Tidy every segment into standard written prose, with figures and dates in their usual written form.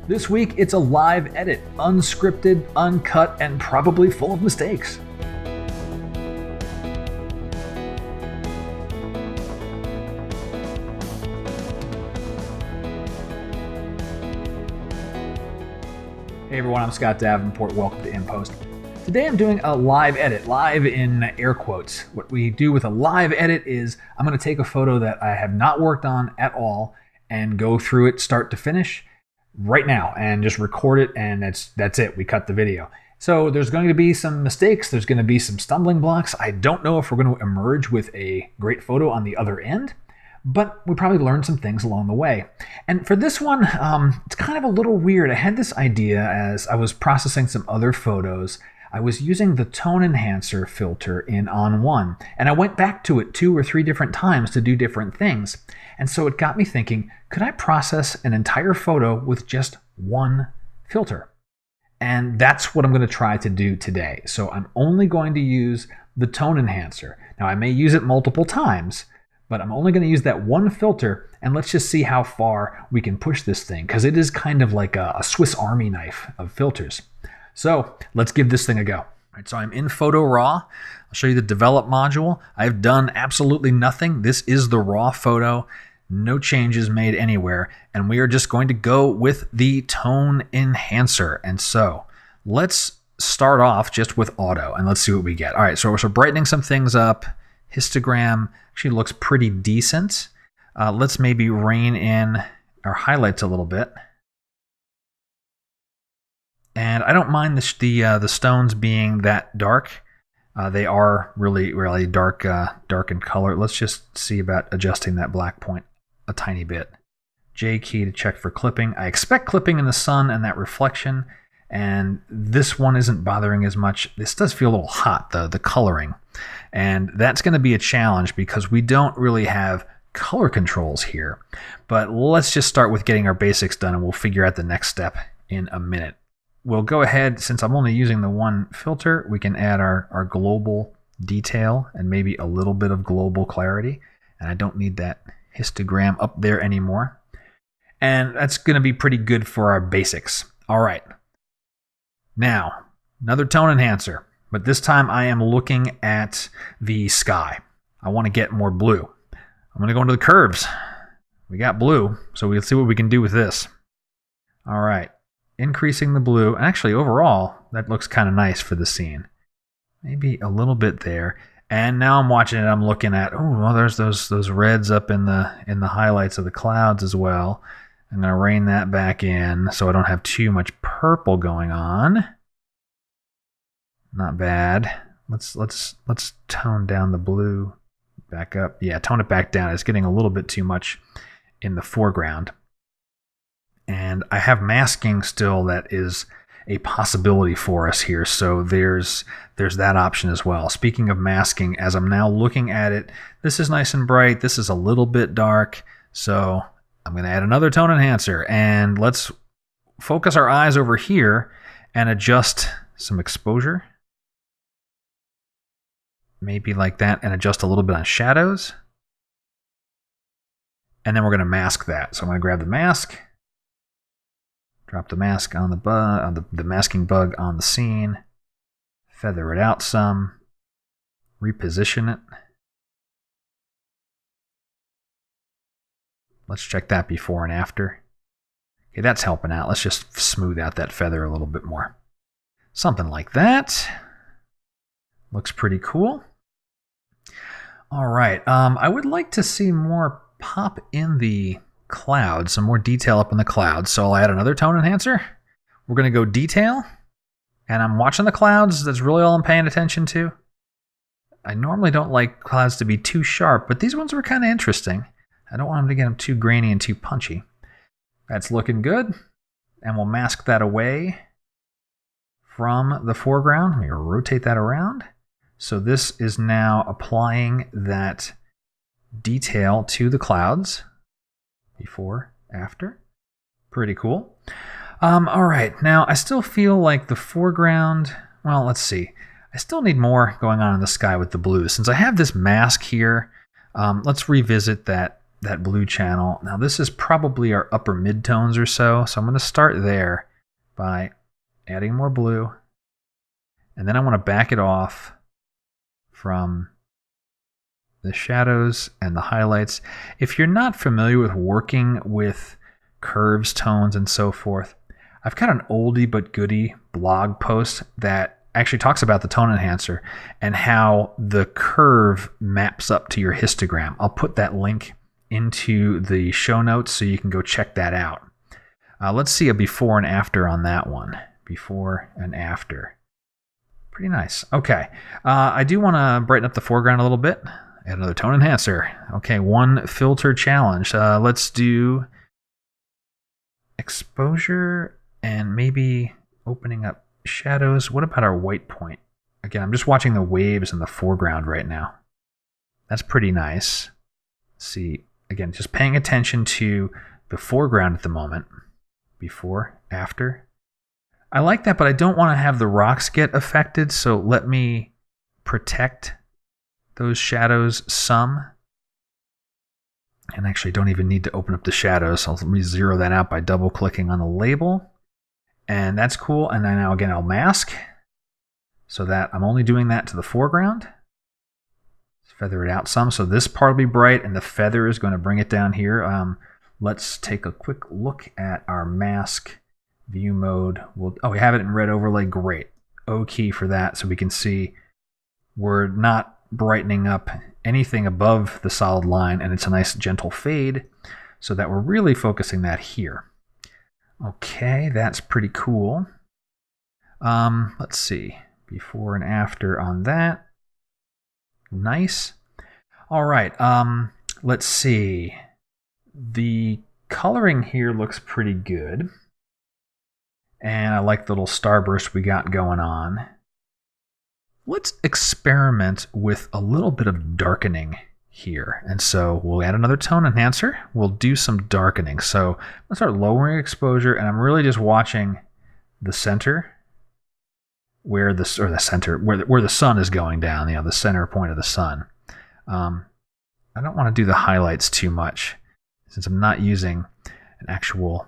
This week, it's a live edit, unscripted, uncut, and probably full of mistakes. Hey everyone, I'm Scott Davenport. Welcome to InPost. Today I'm doing a live edit, live in air quotes. What we do with a live edit is I'm going to take a photo that I have not worked on at all and go through it start to finish right now and just record it, and that's it. We cut the video. So there's going to be some mistakes. There's going to be some stumbling blocks. I don't know if we're going to emerge with a great photo on the other end, but we probably learned some things along the way. And for this one, it's kind of a little weird. I had this idea as I was processing some other photos. I was using the tone enhancer filter in On1, and I went back to it 2 or 3 different times to do different things. And so it got me thinking, could I process an entire photo with just one filter? And that's what I'm going to try to do today. So I'm only going to use the tone enhancer. Now I may use it multiple times, but I'm only going to use that one filter, and let's just see how far we can push this thing, because it is kind of like a Swiss Army knife of filters. So let's give this thing a go. All right, so I'm in Photo Raw. I'll show you the develop module. I've done absolutely nothing. This is the raw photo. No changes made anywhere. And we are just going to go with the tone enhancer. And so let's start off just with auto and let's see what we get. All right, so we're brightening some things up. Histogram actually looks pretty decent. Let's maybe rein in our highlights a little bit. And I don't mind the stones being that dark. They are really dark in color. Let's just see about adjusting that black point a tiny bit. J key to check for clipping. I expect clipping in the sun and that reflection. And this one isn't bothering as much. This does feel a little hot, the coloring. And that's going to be a challenge because we don't really have color controls here. But let's just start with getting our basics done, and we'll figure out the next step in a minute. We'll go ahead, since I'm only using the one filter, we can add our global detail and maybe a little bit of global clarity. And I don't need that histogram up there anymore. And that's going to be pretty good for our basics. All right. Now, another tone enhancer, but this time I am looking at the sky. I want to get more blue. I'm going to go into the curves. We got blue, so we'll see what we can do with this. All right. Increasing the blue. Actually, overall, that looks kind of nice for the scene. Maybe a little bit there. And now I'm watching it. I'm looking at, oh, well, there's those reds up in the highlights of the clouds as well. I'm going to rein that back in so I don't have too much purple going on. Not bad. Let's tone down the blue back up. Yeah, tone it back down. It's getting a little bit too much in the foreground. And I have masking still that is a possibility for us here. So there's that option as well. Speaking of masking, as I'm now looking at it, this is nice and bright. This is a little bit dark. So I'm going to add another tone enhancer. And let's focus our eyes over here and adjust some exposure. Maybe like that, and adjust a little bit on shadows. And then we're going to mask that. So I'm going to grab the mask. Drop the mask on the masking bug on the scene. Feather it out some. Reposition it. Let's check that before and after. Okay, that's helping out. Let's just smooth out that feather a little bit more. Something like that. Looks pretty cool. All right. I would like to see more pop in the clouds, some more detail up in the clouds. So I'll add another tone enhancer. We're going to go detail, and I'm watching the clouds. That's really all I'm paying attention to. I normally don't like clouds to be too sharp, but these ones were kind of interesting. I don't want them to get them too grainy and too punchy. That's looking good, and we'll mask that away from the foreground. Let me rotate that around. So this is now applying that detail to the clouds. Before, after. Pretty cool. All right, now I still feel like the foreground, well, let's see. I still need more going on in the sky with the blue. Since I have this mask here, let's revisit that that blue channel. Now this is probably our upper mid-tones or so. So I'm going to start there by adding more blue. And then I want to back it off from the shadows and the highlights. If you're not familiar with working with curves, tones, and so forth, I've got an oldie but goodie blog post that actually talks about the tone enhancer and how the curve maps up to your histogram. I'll put that link into the show notes so you can go check that out. Let's see a before and after on that one. Before and after. Pretty nice. Okay. I do want to brighten up the foreground a little bit. Add another tone enhancer. Okay, one filter challenge. Let's do exposure and maybe opening up shadows. What about our white point? Again, I'm just watching the waves in the foreground right now. That's pretty nice. Let's see, again, just paying attention to the foreground at the moment. Before, after. I like that, but I don't want to have the rocks get affected, so let me protect those shadows some. And actually don't even need to open up the shadows. So let me zero that out by double clicking on the label. And that's cool. And then now again, I'll mask so that I'm only doing that to the foreground. Let's feather it out some. So this part will be bright and the feather is going to bring it down here. Let's take a quick look at our mask view mode. We have it in red overlay. Great. O key for that so we can see we're not brightening up anything above the solid line, and it's a nice gentle fade so that we're really focusing that here. Okay, that's pretty cool. Let's see. Before and after on that. Nice. All right. Let's see. The coloring here looks pretty good. And I like the little starburst we got going on. Let's experiment with a little bit of darkening here. And so we'll add another tone enhancer. We'll do some darkening. So let's start lowering exposure, and I'm really just watching the center where the sun is going down, the center point of the sun. I don't want to do the highlights too much since I'm not using an actual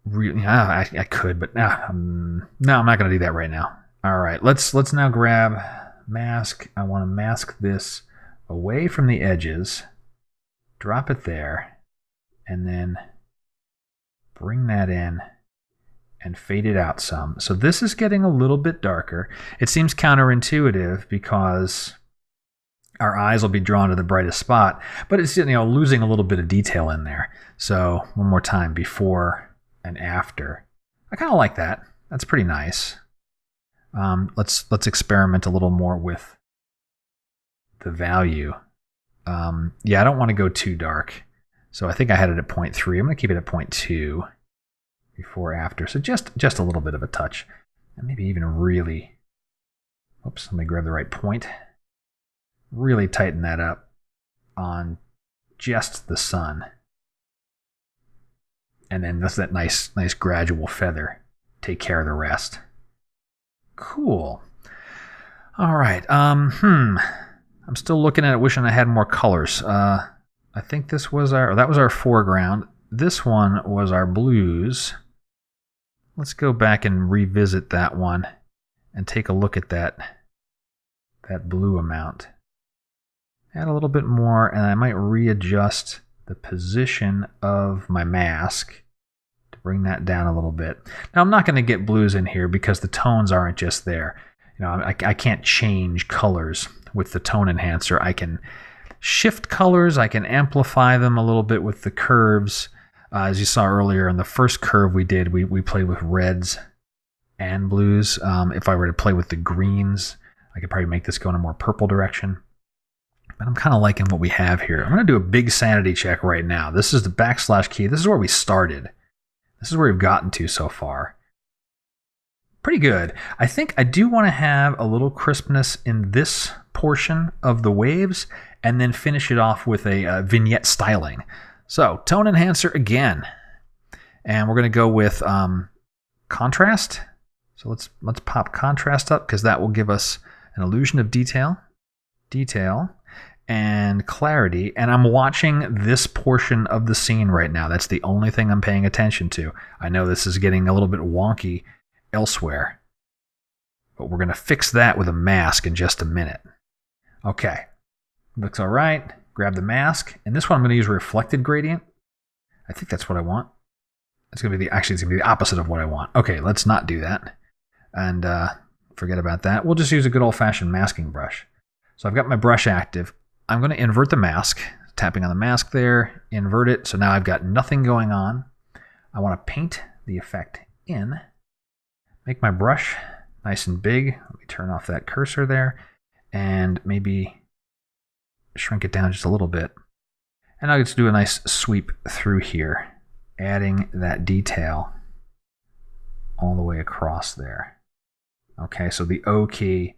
I could, but no, I'm not going to do that right now. All right, let's now grab mask. I want to mask this away from the edges, drop it there, and then bring that in and fade it out some. So this is getting a little bit darker. It seems counterintuitive because our eyes will be drawn to the brightest spot, but it's losing a little bit of detail in there. So one more time, before and after. I kind of like that. That's pretty nice. Let's experiment a little more with the value. Yeah, I don't want to go too dark. So I think I had it at 0.3. I'm going to keep it at 0.2. Before, after. So just a little bit of a touch. And maybe even really, oops, let me grab the right point. Really tighten that up on just the sun. And then that's that nice gradual feather. Take care of the rest. Cool. All right. I'm still looking at it, wishing I had more colors. I think that was our foreground. This one was our blues. Let's go back and revisit that one and take a look at that blue amount. Add a little bit more, and I might readjust the position of my mask to bring that down a little bit. Now I'm not going to get blues in here because the tones aren't just there. I can't change colors with the tone enhancer. I can shift colors. I can amplify them a little bit with the curves. As you saw earlier in the first curve we did, we played with reds and blues. If I were to play with the greens, I could probably make this go in a more purple direction. But I'm kind of liking what we have here. I'm going to do a big sanity check right now. This is the / key. This is where we started. This is where we've gotten to so far. Pretty good. I think I do want to have a little crispness in this portion of the waves and then finish it off with a vignette styling. So tone enhancer again. And we're going to go with contrast. So let's pop contrast up because that will give us an illusion of detail. and clarity, and I'm watching this portion of the scene right now. That's the only thing I'm paying attention to. I know this is getting a little bit wonky elsewhere, but we're going to fix that with a mask in just a minute. Okay, looks all right. Grab the mask, and this one I'm going to use a reflected gradient. I think that's what I want. It's going to be the opposite of what I want. Okay, let's not do that, and forget about that. We'll just use a good old-fashioned masking brush. So I've got my brush active. I'm going to invert the mask, tapping on the mask there, invert it. So now I've got nothing going on. I want to paint the effect in, make my brush nice and big. Let me turn off that cursor there and maybe shrink it down just a little bit. And I'll just do a nice sweep through here, adding that detail all the way across there. Okay, so the O key,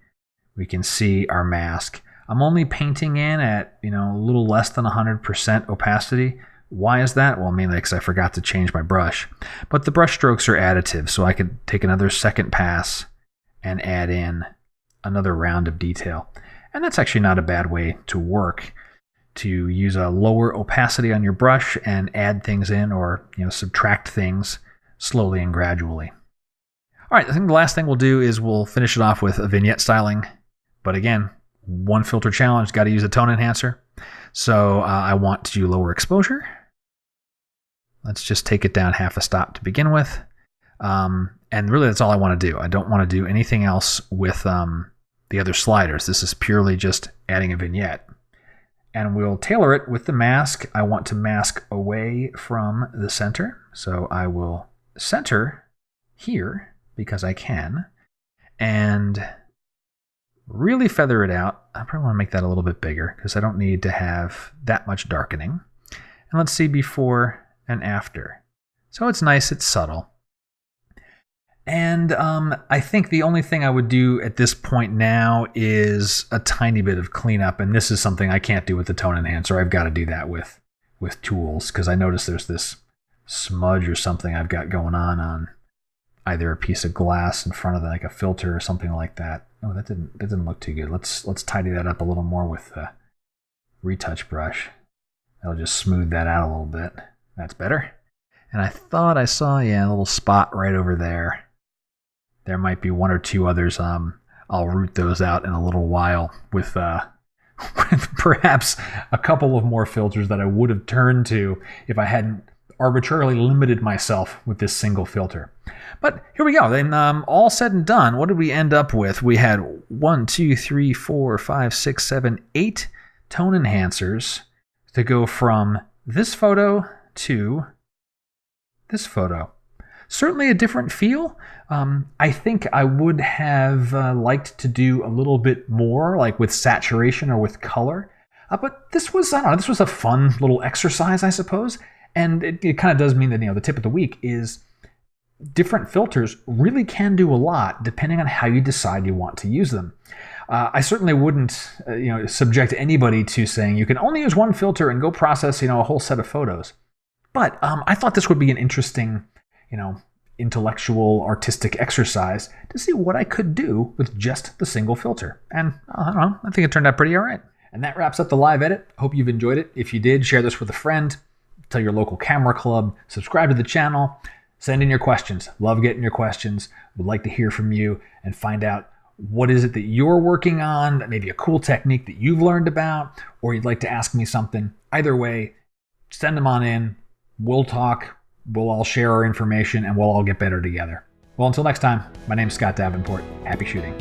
we can see our mask. I'm only painting in at, a little less than 100% opacity. Why is that? Well, mainly because I forgot to change my brush. But the brush strokes are additive, so I could take another second pass and add in another round of detail. And that's actually not a bad way to work, to use a lower opacity on your brush and add things in, or subtract things slowly and gradually. All right, I think the last thing we'll do is we'll finish it off with a vignette styling. But again, one filter challenge, got to use a tone enhancer. So I want to lower exposure. Let's just take it down half a stop to begin with. And really that's all I want to do. I don't want to do anything else with the other sliders. This is purely just adding a vignette. And we'll tailor it with the mask. I want to mask away from the center. So I will center here because I can. And really feather it out. I probably want to make that a little bit bigger because I don't need to have that much darkening. And let's see before and after. So it's nice, it's subtle. And I think the only thing I would do at this point now is a tiny bit of cleanup. And this is something I can't do with the tone enhancer. I've got to do that with tools, because I notice there's this smudge or something I've got going on either a piece of glass in front of like a filter or something like that. Oh, that didn't look too good. Let's tidy that up a little more with the retouch brush. That'll just smooth that out a little bit. That's better. And I thought I saw, a little spot right over there. There might be one or two others. I'll root those out in a little while with perhaps a couple of more filters that I would have turned to if I hadn't arbitrarily limited myself with this single filter. But here we go. Then all said and done, what did we end up with? We had 1, 2, 3, 4, 5, 6, 7, 8 tone enhancers to go from this photo to this photo. Certainly a different feel. I think I would have liked to do a little bit more, like with saturation or with color. But this was, this was a fun little exercise, I suppose. And it kind of does mean that, the tip of the week is different filters really can do a lot depending on how you decide you want to use them. I certainly wouldn't, subject anybody to saying you can only use one filter and go process, a whole set of photos. But I thought this would be an interesting, intellectual, artistic exercise to see what I could do with just the single filter. And I don't know, I think it turned out pretty all right. And that wraps up the live edit. Hope you've enjoyed it. If you did, share this with a friend. Tell your local camera club, subscribe to the channel, send in your questions. Love getting your questions. Would like to hear from you and find out what is it that you're working on, maybe a cool technique that you've learned about, or you'd like to ask me something. Either way, send them on in. We'll talk, we'll all share our information, and we'll all get better together. Well, until next time, my name's Scott Davenport. Happy shooting.